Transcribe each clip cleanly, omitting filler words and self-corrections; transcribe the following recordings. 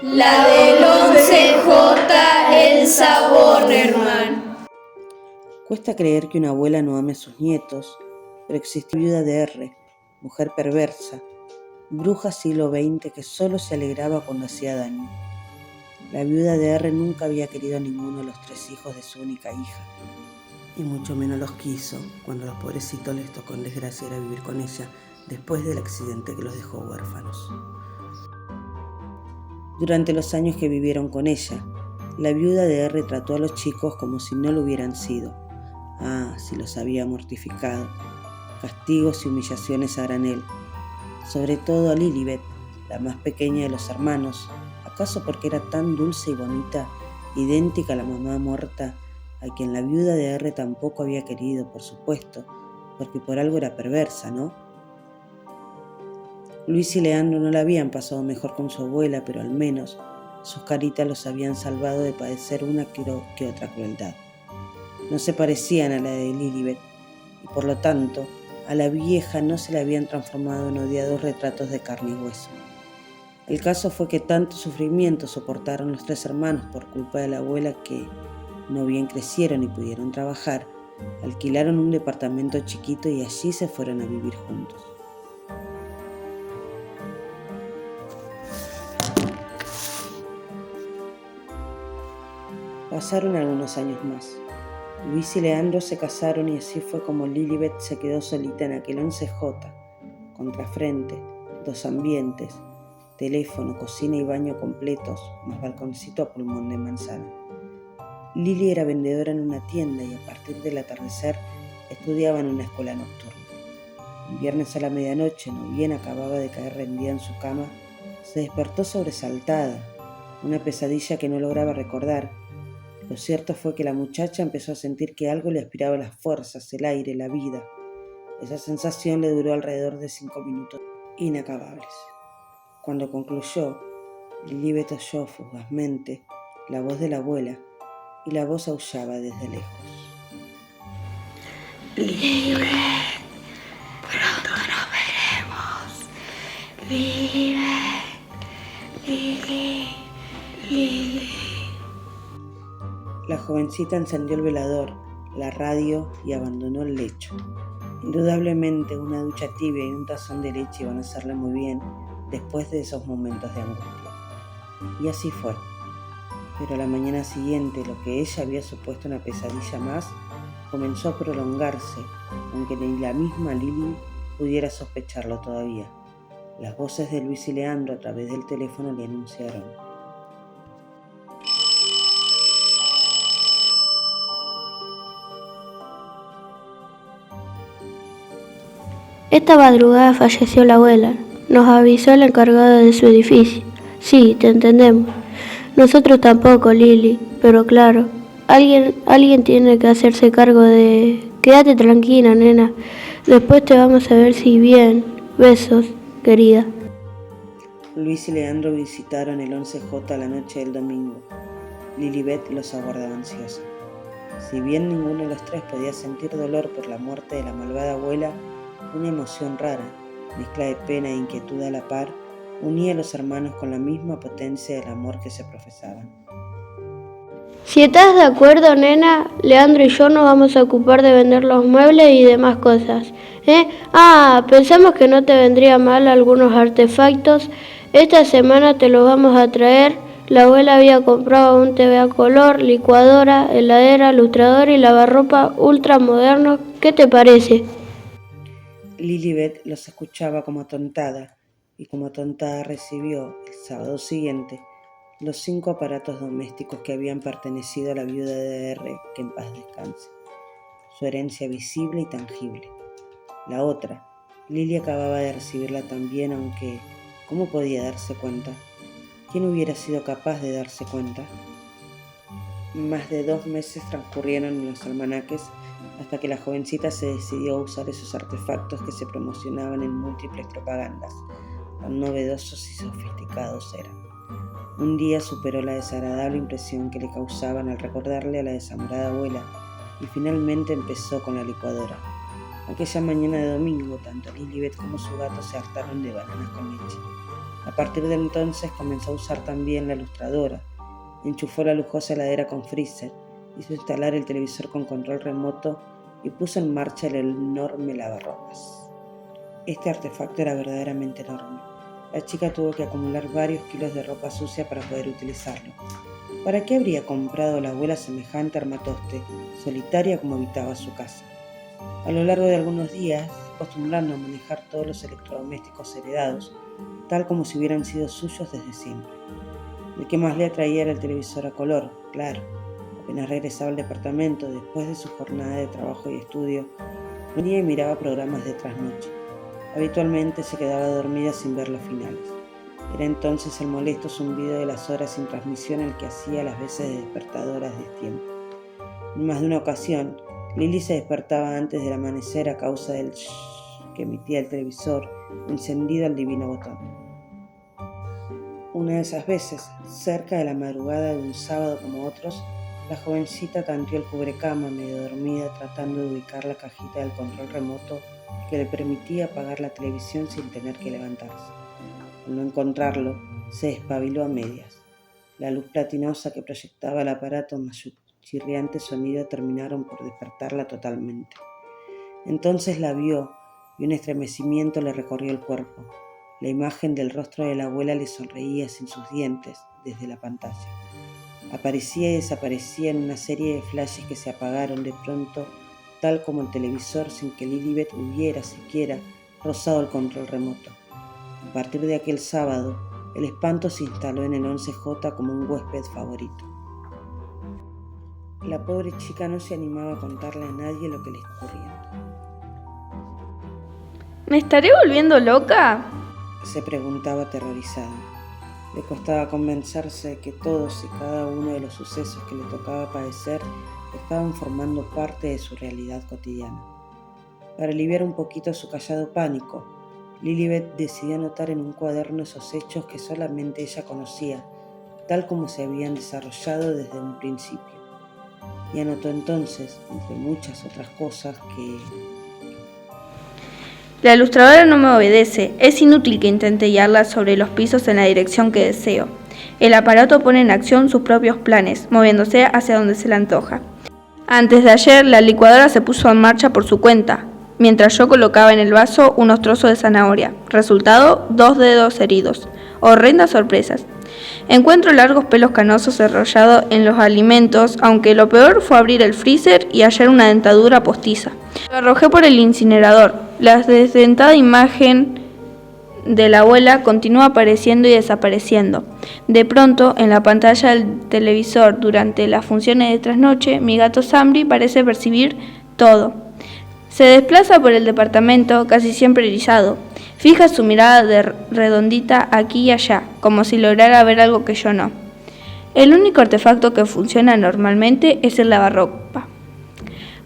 La del 11J, Elsa Bornerman. Cuesta creer que una abuela no ame a sus nietos, pero existió la viuda de R, mujer perversa, bruja siglo XX que solo se alegraba cuando hacía daño. La viuda de R nunca había querido a ninguno de los 3 hijos de su única hija, y mucho menos los quiso cuando a los pobrecitos les tocó en desgracia ir a vivir con ella después del accidente que los dejó huérfanos. Durante los años que vivieron con ella, la viuda de R trató a los chicos como si no lo hubieran sido. Si los había mortificado. Castigos y humillaciones a granel. Sobre todo a Lilibet, la más pequeña de los hermanos, acaso porque era tan dulce y bonita, idéntica a la mamá muerta, a quien la viuda de R tampoco había querido, por supuesto, porque por algo era perversa, ¿no? Luis y Leandro no la habían pasado mejor con su abuela, pero al menos sus caritas los habían salvado de padecer una que otra crueldad. No se parecían a la de Lilibet, y por lo tanto, a la vieja no se le habían transformado en odiados retratos de carne y hueso. El caso fue que tanto sufrimiento soportaron los 3 hermanos por culpa de la abuela que, no bien crecieron y pudieron trabajar, alquilaron un departamento chiquito y allí se fueron a vivir juntos. Pasaron algunos años más. Luis y Leandro se casaron y así fue como Lilibet se quedó solita en aquel 11J, contrafrente, 2 ambientes, teléfono, cocina y baño completos, más balconcito a pulmón de manzana. Lili era vendedora en una tienda y a partir del atardecer estudiaba en una escuela nocturna. Un viernes a la medianoche, no bien acababa de caer rendida en su cama, se despertó sobresaltada, una pesadilla que no lograba recordar. Lo cierto fue que la muchacha empezó a sentir que algo le aspiraba las fuerzas, el aire, la vida. Esa sensación le duró alrededor de 5 minutos inacabables. Cuando concluyó, Lilibet oyó fugazmente la voz de la abuela y la voz aullaba desde lejos. Lilibet, pronto nos veremos. Lilibet, Lili. La jovencita encendió el velador, la radio y abandonó el lecho. Indudablemente una ducha tibia y un tazón de leche iban a hacerle muy bien después de esos momentos de angustia. Y así fue. Pero a la mañana siguiente, lo que ella había supuesto una pesadilla más, comenzó a prolongarse, aunque ni la misma Lili pudiera sospecharlo todavía. Las voces de Luis y Leandro a través del teléfono le anunciaron: Esta madrugada falleció la abuela. Nos avisó el encargado de su edificio. Sí, te entendemos. Nosotros tampoco, Lili. Pero claro, alguien tiene que hacerse cargo de... Quédate tranquila, nena. Después te vamos a ver si bien. Besos, querida. Luis y Leandro visitaron el 11J la noche del domingo. Lilibet los aguardaba ansiosa. Si bien ninguno de los 3 podía sentir dolor por la muerte de la malvada abuela, una emoción rara, mezcla de pena e inquietud a la par, unía a los hermanos con la misma potencia del amor que se profesaban. Si estás de acuerdo, nena, Leandro y yo nos vamos a ocupar de vender los muebles y demás cosas. Pensamos que no te vendría mal algunos artefactos. Esta semana te los vamos a traer. La abuela había comprado un TV a color, licuadora, heladera, lustrador y lavarropa ultra moderno. ¿Qué te parece? Lilibet los escuchaba como atontada, y como atontada recibió, el sábado siguiente, los 5 aparatos domésticos que habían pertenecido a la viuda de R, que en paz descanse. Su herencia visible y tangible. La otra, Lili acababa de recibirla también, aunque ¿cómo podía darse cuenta? ¿Quién hubiera sido capaz de darse cuenta? Más de 2 meses transcurrieron en los almanaques hasta que la jovencita se decidió a usar esos artefactos que se promocionaban en múltiples propagandas, tan novedosos y sofisticados eran. Un día superó la desagradable impresión que le causaban al recordarle a la desamorada abuela y finalmente empezó con la licuadora. Aquella mañana de domingo, tanto Lilibet como su gato se hartaron de bananas con leche. partir de entonces comenzó a usar también la lustradora, enchufó la lujosa heladera con freezer, hizo instalar el televisor con control remoto y puso en marcha el enorme lavarropas. Este artefacto era verdaderamente enorme. La chica tuvo que acumular varios kilos de ropa sucia para poder utilizarlo. ¿Para qué habría comprado la abuela semejante armatoste, solitaria como habitaba su casa? A lo largo de algunos días, acostumbrando a manejar todos los electrodomésticos heredados, tal como si hubieran sido suyos desde siempre. El que más le atraía era el televisor a color, claro. Apenas regresaba al departamento, después de su jornada de trabajo y estudio, venía y miraba programas de trasnoche. Habitualmente se quedaba dormida sin ver los finales. Era entonces el molesto zumbido de las horas sin transmisión el que hacía las veces de despertador a destiempo. En más de una ocasión, Lily se despertaba antes del amanecer a causa del shhh que emitía el televisor, encendido al divino botón. Una de esas veces, cerca de la madrugada de un sábado como otros, la jovencita tanteó el cubrecama medio dormida tratando de ubicar la cajita del control remoto que le permitía apagar la televisión sin tener que levantarse. Al no encontrarlo, se despabiló a medias. La luz platinosa que proyectaba el aparato más su chirriante sonido terminaron por despertarla totalmente. Entonces la vio y un estremecimiento le recorrió el cuerpo. La imagen del rostro de la abuela le sonreía sin sus dientes desde la pantalla. Aparecía y desaparecía en una serie de flashes que se apagaron de pronto, tal como el televisor, sin que Lilibet hubiera siquiera rozado el control remoto. A partir de aquel sábado, el espanto se instaló en el 11J como un huésped favorito. La pobre chica no se animaba a contarle a nadie lo que le ocurría. ¿Me estaré volviendo loca? Se preguntaba aterrorizada. Le costaba convencerse de que todos y cada uno de los sucesos que le tocaba padecer estaban formando parte de su realidad cotidiana. Para aliviar un poquito su callado pánico, Lilibet decidió anotar en un cuaderno esos hechos que solamente ella conocía, tal como se habían desarrollado desde un principio. Y anotó entonces, entre muchas otras cosas, que La ilustradora no me obedece. Es inútil que intente guiarla sobre los pisos en la dirección que deseo. El aparato pone en acción sus propios planes, moviéndose hacia donde se le antoja. Antes de ayer, la licuadora se puso en marcha por su cuenta, mientras yo colocaba en el vaso unos trozos de zanahoria. Resultado, 2 dedos heridos. Horrendas sorpresas. Encuentro largos pelos canosos enrollados en los alimentos, aunque lo peor fue abrir el freezer y hallar una dentadura postiza. Lo arrojé por el incinerador. La desdentada imagen de la abuela continúa apareciendo y desapareciendo. De pronto, en la pantalla del televisor durante las funciones de trasnoche, mi gato Samri parece percibir todo. Se desplaza por el departamento, casi siempre erizado. Fija su mirada redondita aquí y allá, como si lograra ver algo que yo no. El único artefacto que funciona normalmente es el lavarropa.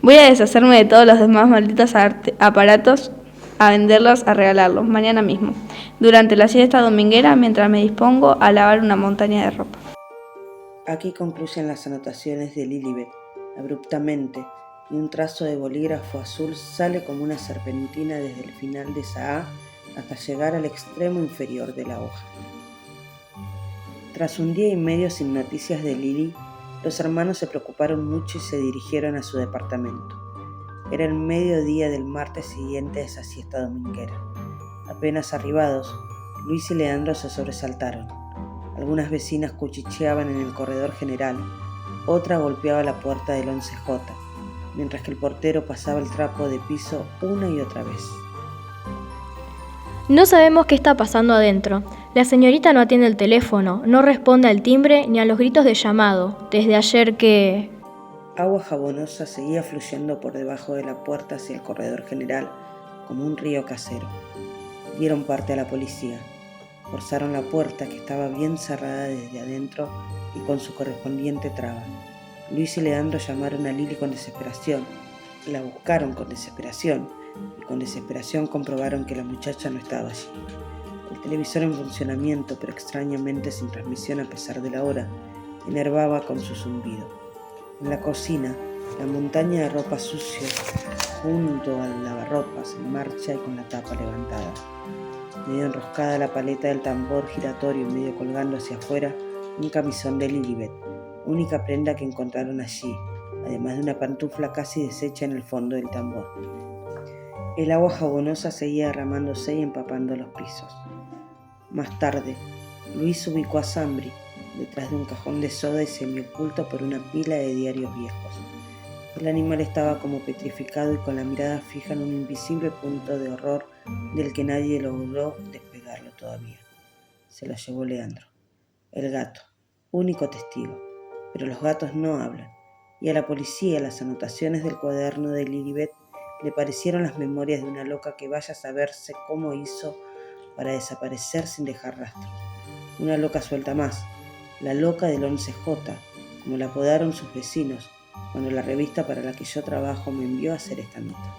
Voy a deshacerme de todos los demás malditos aparatos, a venderlos, a regalarlos, mañana mismo, durante la siesta dominguera, mientras me dispongo a lavar una montaña de ropa. Aquí concluyen las anotaciones de Lilibet. Abruptamente, y un trazo de bolígrafo azul sale como una serpentina desde el final de esa A hasta llegar al extremo inferior de la hoja. Tras un día y medio sin noticias de Lily, los hermanos se preocuparon mucho y se dirigieron a su departamento. Era el mediodía del martes siguiente a esa siesta dominguera. Apenas arribados, Luis y Leandro se sobresaltaron. Algunas vecinas cuchicheaban en el corredor general, otra golpeaba la puerta del 11J, mientras que el portero pasaba el trapo de piso una y otra vez. No sabemos qué está pasando adentro. La señorita no atiende el teléfono, no responde al timbre ni a los gritos de llamado. Desde ayer que... Agua jabonosa seguía fluyendo por debajo de la puerta hacia el corredor general, como un río casero. Dieron parte a la policía. Forzaron la puerta, que estaba bien cerrada desde adentro y con su correspondiente traba. Luis y Leandro llamaron a Lili con desesperación. La buscaron con desesperación y con desesperación comprobaron que la muchacha no estaba allí. El televisor en funcionamiento, pero extrañamente sin transmisión a pesar de la hora, enervaba con su zumbido. En la cocina, la montaña de ropa sucia junto al lavarropas en marcha y con la tapa levantada. medio enroscada la paleta del tambor giratorio y medio colgando hacia afuera un camisón de Lilibet, única prenda que encontraron allí, además de una pantufla casi deshecha en el fondo del tambor. El agua jabonosa seguía derramándose y empapando los pisos. Más tarde, Luis ubicó a Sambri detrás de un cajón de soda y semioculto por una pila de diarios viejos. El animal estaba como petrificado y con la mirada fija en un invisible punto de horror del que nadie logró despegarlo todavía. Se lo llevó Leandro, el gato, único testigo. Pero los gatos no hablan, y a la policía las anotaciones del cuaderno de Lilibet le parecieron las memorias de una loca que vaya a saberse cómo hizo para desaparecer sin dejar rastro. Una loca suelta más, la loca del 11J, como la apodaron sus vecinos, cuando la revista para la que yo trabajo me envió a hacer esta nota.